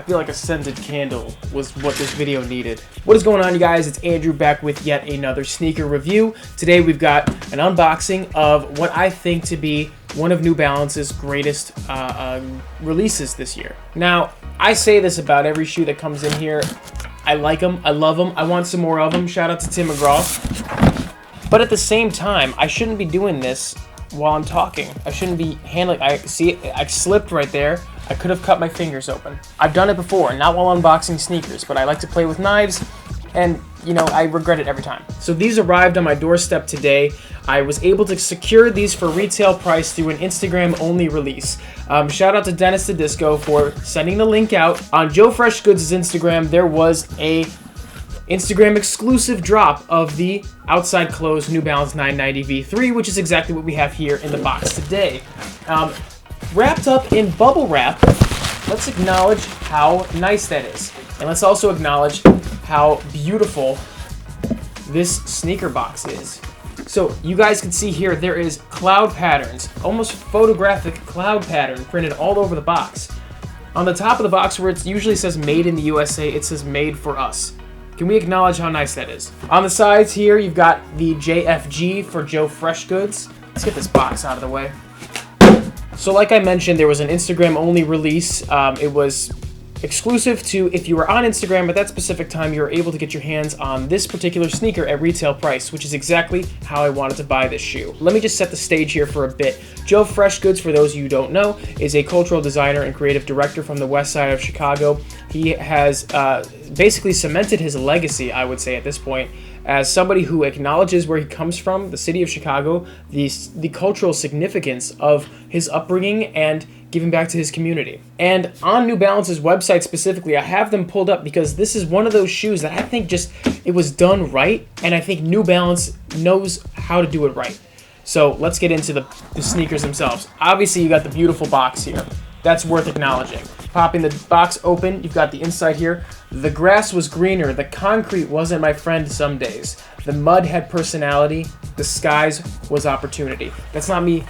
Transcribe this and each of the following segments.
I feel like a scented candle was what this video needed. What is going on, you guys? It's Andrew back with yet another sneaker review. Today we've got an unboxing of what I think to be one of New Balance's greatest releases this year. Now, I say this about every shoe that comes in here. I like them, I love them, I want some more of them. Shout out to Tim McGraw. But at the same time, I shouldn't be doing this while I'm talking. I shouldn't be handling. I slipped right there. I could have cut my fingers open. I've done it before, not while unboxing sneakers, but I like to play with knives, and you know, I regret it every time. So these arrived on my doorstep today. I was able to secure these for retail price through an Instagram only release. Shout out to Dennis the Disco for sending the link out. On Joe Freshgoods' Instagram, there was a Instagram exclusive drop of the outside closed New Balance 990 V3, which is exactly what we have here in the box today. Wrapped up in bubble wrap, let's acknowledge how nice that is. And let's also acknowledge how beautiful this sneaker box is. So you guys can see here, there is cloud patterns, almost photographic cloud pattern printed all over the box. On the top of the box where it usually says made in the USA, it says made for us. Can we acknowledge how nice that is? On the sides here, you've got the JFG for Joe Freshgoods. Let's get this box out of the way. So like I mentioned, there was an Instagram only release. It was exclusive to if you were on Instagram at that specific time, you were able to get your hands on this particular sneaker at retail price, which is exactly how I wanted to buy this shoe. Let me just set the stage here for a bit. Joe Freshgoods, for those of you who don't know, is a cultural designer and creative director from the west side of Chicago. He has basically cemented his legacy, I would say at this point, as somebody who acknowledges where he comes from, the city of Chicago, the cultural significance of his upbringing, and giving back to his community. And on New Balance's website specifically, I have them pulled up because this is one of those shoes that I think just, it was done right, and I think New Balance knows how to do it right. So let's get into the sneakers themselves. Obviously, you got the beautiful box here. That's worth acknowledging. Popping the box open, you've got the inside here. The grass was greener, the concrete wasn't my friend some days. The mud had personality, the skies was opportunity. That's not me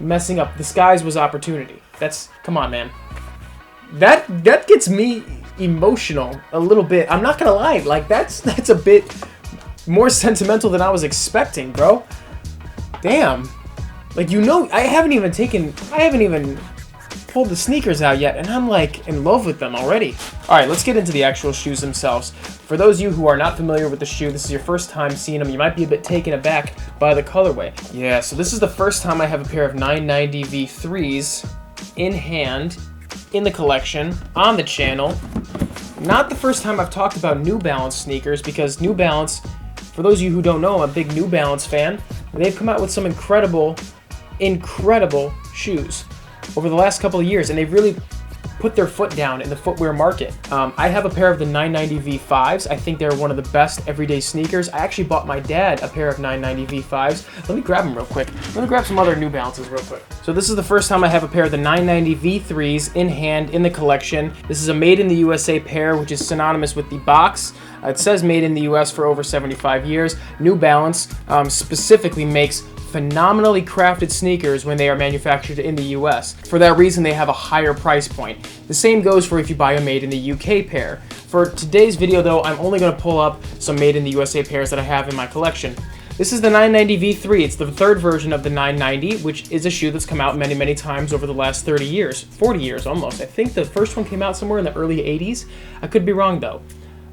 messing up. The skies was opportunity. That's, come on, man. That gets me emotional a little bit. I'm not gonna lie, like that's a bit more sentimental than I was expecting, bro. Damn. Like, you know, I haven't even pulled the sneakers out yet, and I'm like in love with them already. All right, let's get into the actual shoes themselves. For those of you who are not familiar with the shoe, this is your first time seeing them, you might be a bit taken aback by the colorway. Yeah, so this is the first time I have a pair of 990 V3s in hand, in the collection, on the channel. Not the first time I've talked about New Balance sneakers, because New Balance, for those of you who don't know, I'm a big New Balance fan. They've come out with some incredible shoes over the last couple of years, and they've really put their foot down in the footwear market. I have a pair of the 990 V5s. I think they're one of the best everyday sneakers. I actually bought my dad a pair of 990 V5s. Let me grab them real quick. Let me grab some other New Balances real quick. So this is the first time I have a pair of the 990 V3s in hand in the collection. This is a made in the USA pair, which is synonymous with the box. It says made in the US for over 75 years. New Balance specifically makes phenomenally crafted sneakers when they are manufactured in the US. For that reason, they have a higher price point. The same goes for if you buy a made in the UK pair. For today's video though, I'm only going to pull up some made in the USA pairs that I have in my collection. This is the 990 V3. It's the third version of the 990, which is a shoe that's come out many, many times over the last 30 years, 40 years almost. I think the first one came out somewhere in the early 80s. I could be wrong though.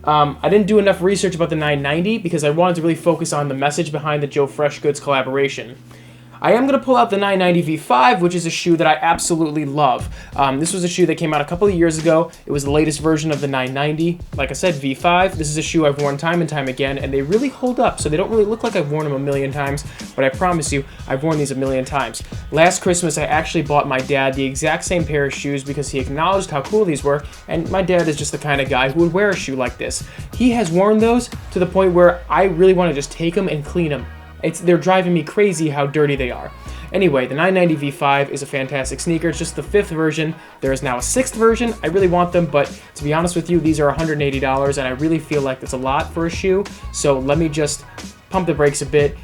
I didn't do enough research about the 990 because I wanted to really focus on the message behind the Joe Freshgoods collaboration. I am going to pull out the 990 V5, which is a shoe that I absolutely love. This was a shoe that came out a couple of years ago. It was the latest version of the 990. Like I said, V5. This is a shoe I've worn time and time again, and they really hold up. So they don't really look like I've worn them a million times, but I promise you, I've worn these a million times. Last Christmas, I actually bought my dad the exact same pair of shoes because he acknowledged how cool these were, and my dad is just the kind of guy who would wear a shoe like this. He has worn those to the point where I really want to just take them and clean them. They're driving me crazy how dirty they are. Anyway, the 990 V5 is a fantastic sneaker. It's just the 5th version. There is now a 6th version. I really want them, but to be honest with you, these are $180, and I really feel like that's a lot for a shoe. So let me just pump the brakes a bit.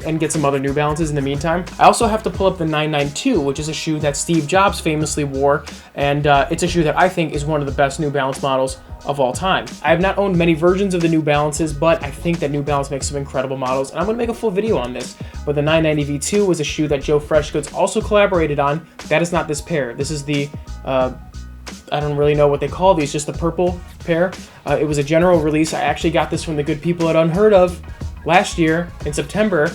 and get some other New Balances in the meantime. I also have to pull up the 992, which is a shoe that Steve Jobs famously wore, and it's a shoe that I think is one of the best New Balance models of all time. I have not owned many versions of the New Balances, but I think that New Balance makes some incredible models, and I'm going to make a full video on this. But the 990 V2 was a shoe that Joe Freshgoods also collaborated on. That is not this pair. This is the, I don't really know what they call these, just the purple pair. It was a general release. I actually got this from the good people at Unheard Of last year in September.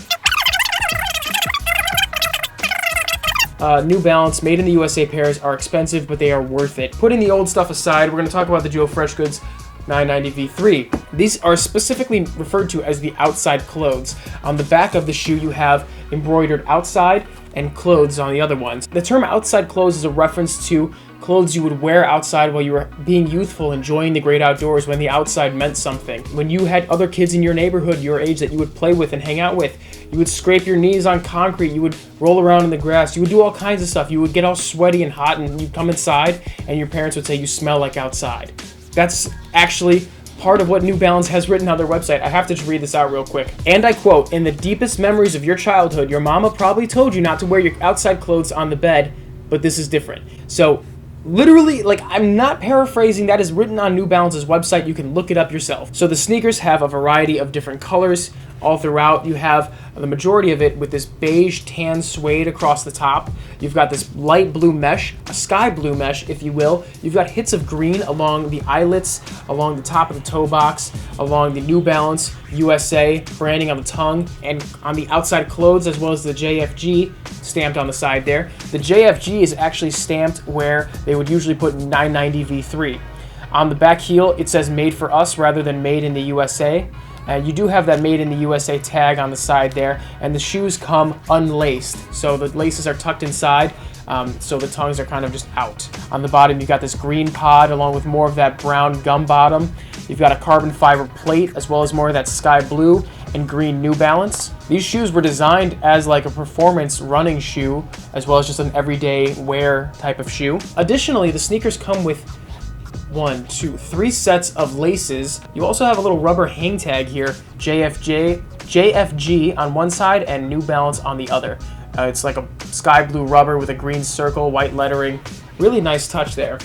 New Balance made in the USA pairs are expensive, but they are worth it. Putting the old stuff aside, we're going to talk about the Joe Freshgoods 990 V3. These are specifically referred to as the outside clothes. On the back of the shoe, you have embroidered outside and clothes on the other ones. The term outside clothes is a reference to clothes you would wear outside while you were being youthful, enjoying the great outdoors, when the outside meant something. When you had other kids in your neighborhood, your age, that you would play with and hang out with, you would scrape your knees on concrete, you would roll around in the grass, you would do all kinds of stuff. You would get all sweaty and hot, and you'd come inside and your parents would say you smell like outside. That's actually part of what New Balance has written on their website. I have to just read this out real quick. And I quote, "In the deepest memories of your childhood, your mama probably told you not to wear your outside clothes on the bed, but this is different." So literally, like, I'm not paraphrasing, that is written on New Balance's website. You can look it up yourself. So the sneakers have a variety of different colors all throughout. You have the majority of it with this beige tan suede across the top. You've got this light blue mesh, a sky blue mesh, if you will. You've got hits of green along the eyelets, along the top of the toe box, along the New Balance USA branding on the tongue, and on the outside clothes, as well as the JFG stamped on the side there. The JFG is actually stamped where they would usually put 990 V3. On the back heel, it says "Made for Us" rather than "Made in the USA." You do have that "Made in the USA" tag on the side there, and the shoes come unlaced. So the laces are tucked inside, so the tongues are kind of just out. On the bottom, you've got this green pod along with more of that brown gum bottom. You've got a carbon fiber plate as well as more of that sky blue and green New Balance. These shoes were designed as like a performance running shoe as well as just an everyday wear type of shoe. Additionally, the sneakers come with 3 sets of laces. You also have a little rubber hang tag here, JFG on one side and New Balance on the other. It's like a sky blue rubber with a green circle, white lettering. Really nice touch there.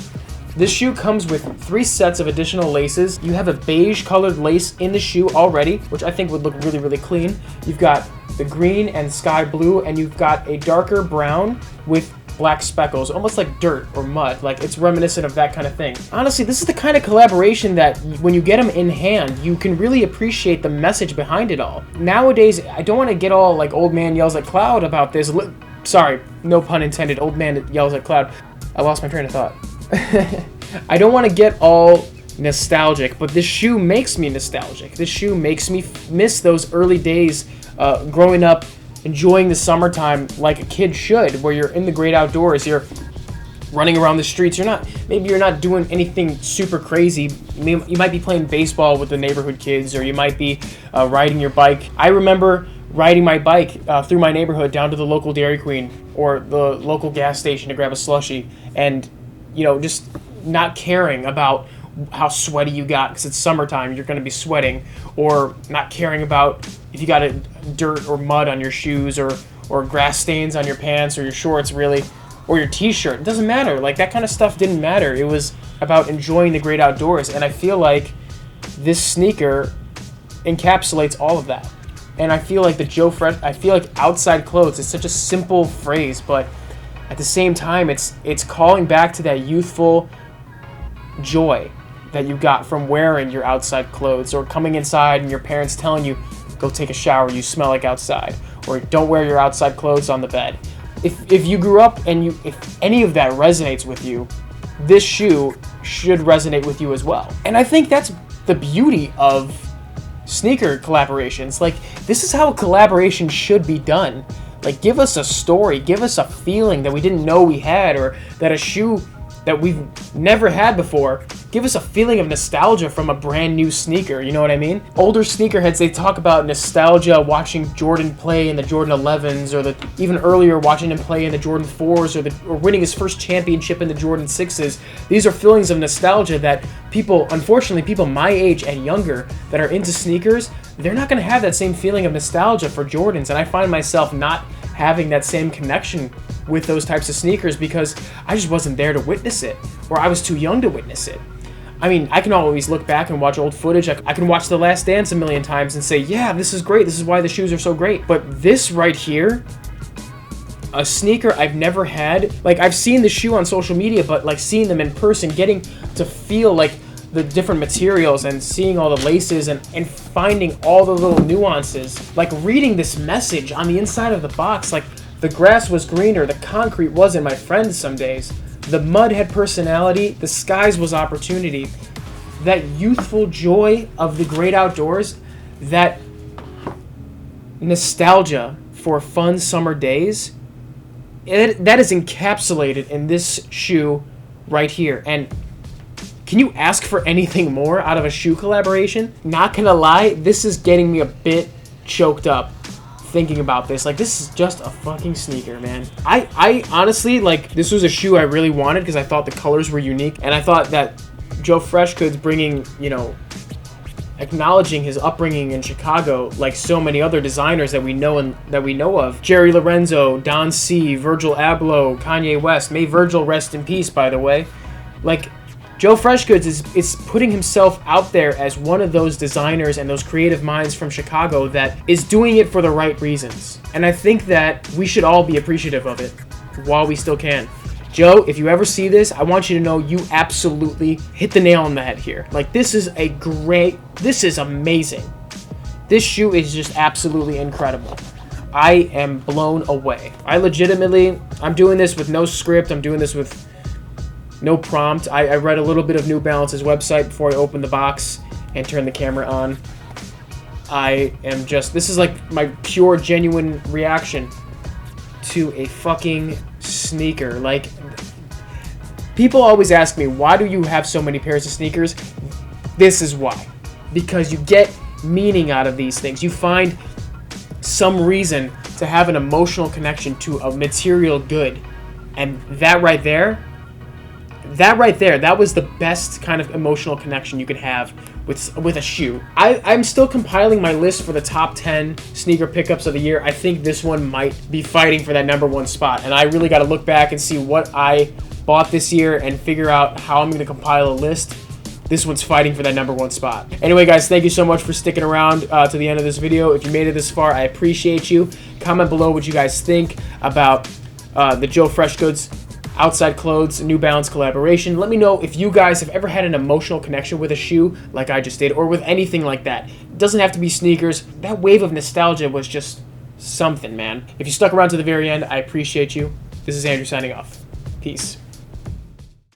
This shoe comes with 3 sets of additional laces. You have a beige colored lace in the shoe already, which I think would look really, really clean. You've got the green and sky blue, and you've got a darker brown with black speckles, almost like dirt or mud. Like, it's reminiscent of that kind of thing. Honestly, this is the kind of collaboration that when you get them in hand, you can really appreciate the message behind it all. Nowadays, I don't want to get all like old man yells at cloud about this. Sorry, no pun intended, old man yells at cloud. I lost my train of thought. I don't want to get all nostalgic, but this shoe makes me nostalgic. This shoe makes me miss those early days growing up, enjoying the summertime like a kid should, where you're in the great outdoors, you're running around the streets. Maybe you're not doing anything super crazy. You might be playing baseball with the neighborhood kids, or you might be riding your bike. I remember riding my bike through my neighborhood down to the local Dairy Queen or the local gas station to grab a slushie, and just not caring about how sweaty you got because it's summertime, you're going to be sweating, or not caring about if you got a dirt or mud on your shoes or grass stains on your pants or your shorts, really, or your t-shirt. It doesn't matter. Like, that kind of stuff didn't matter. It was about enjoying the great outdoors, and I feel like this sneaker encapsulates all of that. And I feel like I feel like outside clothes is such a simple phrase, but at the same time, it's calling back to that youthful joy that you got from wearing your outside clothes, or coming inside and your parents telling you, go take a shower, you smell like outside, or don't wear your outside clothes on the bed. If you grew up and if any of that resonates with you, this shoe should resonate with you as well. And I think that's the beauty of sneaker collaborations. Like, this is how a collaboration should be done. Like, give us a story, give us a feeling that we didn't know we had, or that a shoe that we've never had before. Give us a feeling of nostalgia from a brand new sneaker, you know what I mean? Older sneakerheads, they talk about nostalgia watching Jordan play in the Jordan 11s, or even earlier watching him play in the Jordan 4s, or winning his first championship in the Jordan 6s. These are feelings of nostalgia that unfortunately, people my age and younger that are into sneakers, they're not going to have that same feeling of nostalgia for Jordans, and I find myself not having that same connection with those types of sneakers because I just wasn't there to witness it, or I was too young to witness it. I mean, I can always look back and watch old footage. I can watch The Last Dance a million times and say, yeah, this is great. This is why the shoes are so great. But this right here, a sneaker I've never had. Like, I've seen the shoe on social media, but like seeing them in person, getting to feel like the different materials and seeing all the laces and finding all the little nuances. Like reading this message on the inside of the box, like the grass was greener, the concrete wasn't my friend some days. The mud had personality, the skies was opportunity. That youthful joy of the great outdoors, that nostalgia for fun summer days, that is encapsulated in this shoe right here. And can you ask for anything more out of a shoe collaboration? Not gonna lie, this is getting me a bit choked up thinking about this. Like, this is just a fucking sneaker, man. I honestly, like, this was a shoe I really wanted because I thought the colors were unique, and I thought that Joe Freshgoods bringing, you know, acknowledging his upbringing in Chicago, like so many other designers that we know of, Jerry Lorenzo, Don C, Virgil Abloh, Kanye West. May Virgil rest in peace, by the way. Like, Joe Freshgoods is putting himself out there as one of those designers and those creative minds from Chicago that is doing it for the right reasons. And I think that we should all be appreciative of it while we still can. Joe, if you ever see this, I want you to know you absolutely hit the nail on the head here. Like, this is amazing. This shoe is just absolutely incredible. I am blown away. I'm doing this with no script. I'm doing this with no prompt. I read a little bit of New Balance's website before I opened the box and turned the camera on. This is like my pure, genuine reaction to a fucking sneaker. Like, people always ask me, why do you have so many pairs of sneakers? This is why. Because you get meaning out of these things. You find some reason to have an emotional connection to a material good. And that right there, that was the best kind of emotional connection you could have with a shoe. I'm still compiling my list for the top 10 sneaker pickups of the year. I think this one might be fighting for that #1 spot, and I really got to look back and see what I bought this year and figure out how I'm going to compile a list. This one's fighting for that #1 spot. Anyway, guys, thank you so much for sticking around to the end of this video. If you made it this far, I appreciate you. Comment below what you guys think about the Joe Freshgoods Outside Clothes New Balance collaboration. Let me know if you guys have ever had an emotional connection with a shoe like I just did, or with anything like that. It doesn't have to be sneakers. That wave of nostalgia was just something, man. If you stuck around to the very end, I appreciate you. This is Andrew signing off. Peace.